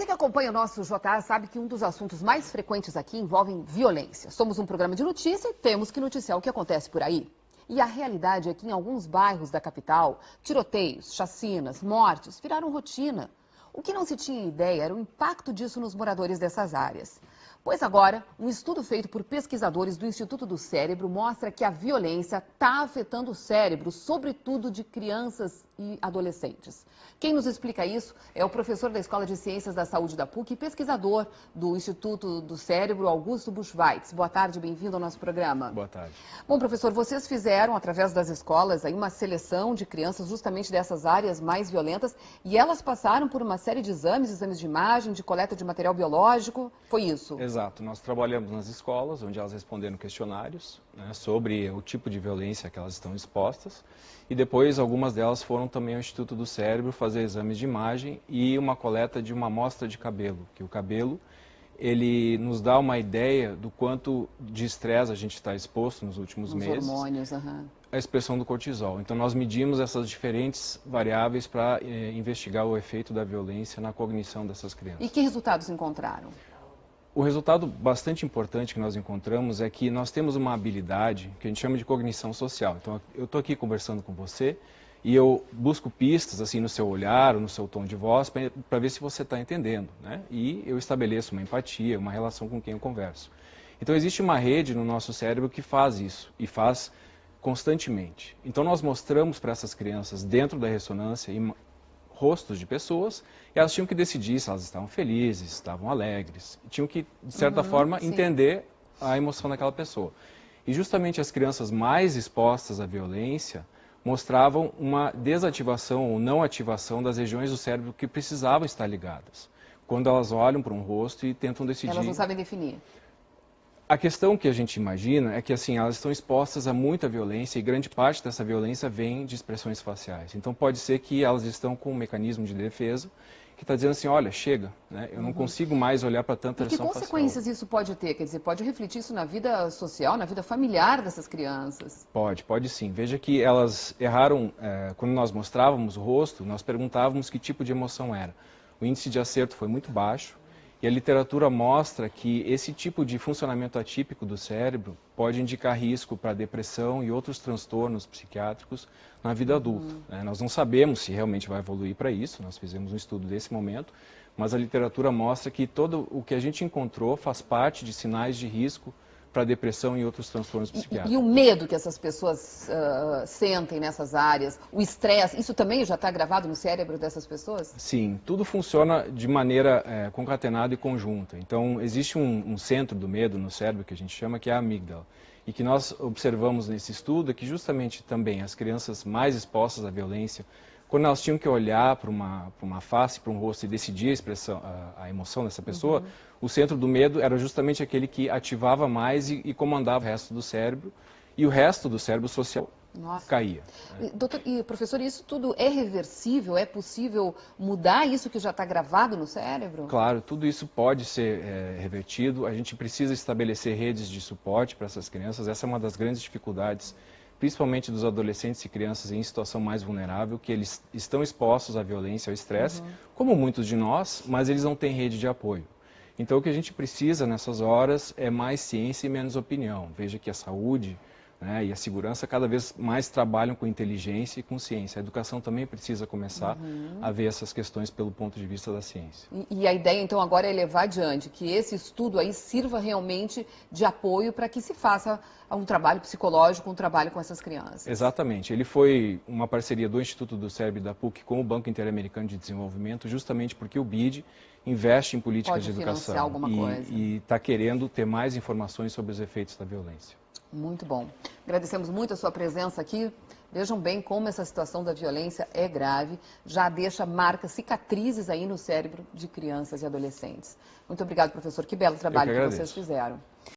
Você que acompanha o nosso JA sabe que um dos assuntos mais frequentes aqui envolve violência. Somos um programa de notícia e temos que noticiar o que acontece por aí. E a realidade é que em alguns bairros da capital, tiroteios, chacinas, mortes viraram rotina. O que não se tinha ideia era o impacto disso nos moradores dessas áreas. Pois agora, um estudo feito por pesquisadores do Instituto do Cérebro mostra que a violência está afetando o cérebro, sobretudo de crianças e adolescentes. Quem nos explica isso é o professor da Escola de Ciências da Saúde da PUC e pesquisador do Instituto do Cérebro, Augusto Buchweitz. Boa tarde, bem-vindo ao nosso programa. Boa tarde. Bom, professor, vocês fizeram, através das escolas, aí uma seleção de crianças justamente dessas áreas mais violentas e elas passaram por uma série de exames de imagem, de coleta de material biológico, foi isso? Exato, nós trabalhamos nas escolas, onde elas responderam questionários, né, sobre o tipo de violência que elas estão expostas, e depois algumas delas foram também ao Instituto do Cérebro fazer exames de imagem e uma coleta de uma amostra de cabelo, que o cabelo, ele nos dá uma ideia do quanto de estresse a gente está exposto nos últimos meses. Os hormônios, a expressão do cortisol. Então nós medimos essas diferentes variáveis para investigar o efeito da violência na cognição dessas crianças. E que resultados encontraram? O resultado bastante importante que nós encontramos é que nós temos uma habilidade que a gente chama de cognição social. Então, eu estou aqui conversando com você e eu busco pistas assim no seu olhar ou no seu tom de voz para ver se você está entendendo, né? E eu estabeleço uma empatia, uma relação com quem eu converso. Então, existe uma rede no nosso cérebro que faz isso e faz constantemente. Então, nós mostramos para essas crianças, dentro da ressonância, rostos de pessoas, e elas tinham que decidir se elas estavam felizes, estavam alegres, tinham que, de certa forma, entender a emoção daquela pessoa. E justamente as crianças mais expostas à violência mostravam uma desativação ou não ativação das regiões do cérebro que precisavam estar ligadas, quando elas olham para um rosto e tentam decidir. Elas não sabem definir. A questão que a gente imagina é que assim, elas estão expostas a muita violência e grande parte dessa violência vem de expressões faciais. Então pode ser que elas estão com um mecanismo de defesa que está dizendo assim, olha, chega, né? Eu não consigo mais olhar para tanta expressão facial. E que consequências isso pode ter? Quer dizer, pode refletir isso na vida social, na vida familiar dessas crianças? Pode sim. Veja que elas erraram, quando nós mostrávamos o rosto, nós perguntávamos que tipo de emoção era. O índice de acerto foi muito baixo. E a literatura mostra que esse tipo de funcionamento atípico do cérebro pode indicar risco para depressão e outros transtornos psiquiátricos na vida adulta. Né? Nós não sabemos se realmente vai evoluir para isso, nós fizemos um estudo desse momento, mas a literatura mostra que todo o que a gente encontrou faz parte de sinais de risco para depressão e outros transtornos psiquiátricos. E o medo que essas pessoas sentem nessas áreas, o estresse, isso também já está gravado no cérebro dessas pessoas? Sim, tudo funciona de maneira concatenada e conjunta. Então, existe um centro do medo no cérebro que a gente chama que é a amígdala. E que nós observamos nesse estudo é que justamente também as crianças mais expostas à violência, quando elas tinham que olhar para uma face, para um rosto e decidir a emoção dessa pessoa, o centro do medo era justamente aquele que ativava mais e comandava o resto do cérebro, e o resto do cérebro social caía. Doutor, e professor, isso tudo é reversível? É possível mudar isso que já está gravado no cérebro? Claro, tudo isso pode ser revertido. A gente precisa estabelecer redes de suporte para essas crianças. Essa é uma das grandes dificuldades, principalmente dos adolescentes e crianças em situação mais vulnerável, que eles estão expostos à violência, ao estresse, como muitos de nós, mas eles não têm rede de apoio. Então o que a gente precisa nessas horas é mais ciência e menos opinião. Veja que a saúde, né, e a segurança cada vez mais trabalham com inteligência e com ciência. A educação também precisa começar a ver essas questões pelo ponto de vista da ciência. E a ideia então agora é levar adiante, que esse estudo aí sirva realmente de apoio para que se faça um trabalho psicológico, um trabalho com essas crianças. Exatamente. Ele foi uma parceria do Instituto do Cérebro e da PUC com o Banco Interamericano de Desenvolvimento, justamente porque o BID investe em políticas de educação e está querendo ter mais informações sobre os efeitos da violência. Muito bom. Agradecemos muito a sua presença aqui. Vejam bem como essa situação da violência é grave, já deixa marcas, cicatrizes aí no cérebro de crianças e adolescentes. Muito obrigado, professor. Que belo trabalho que vocês fizeram.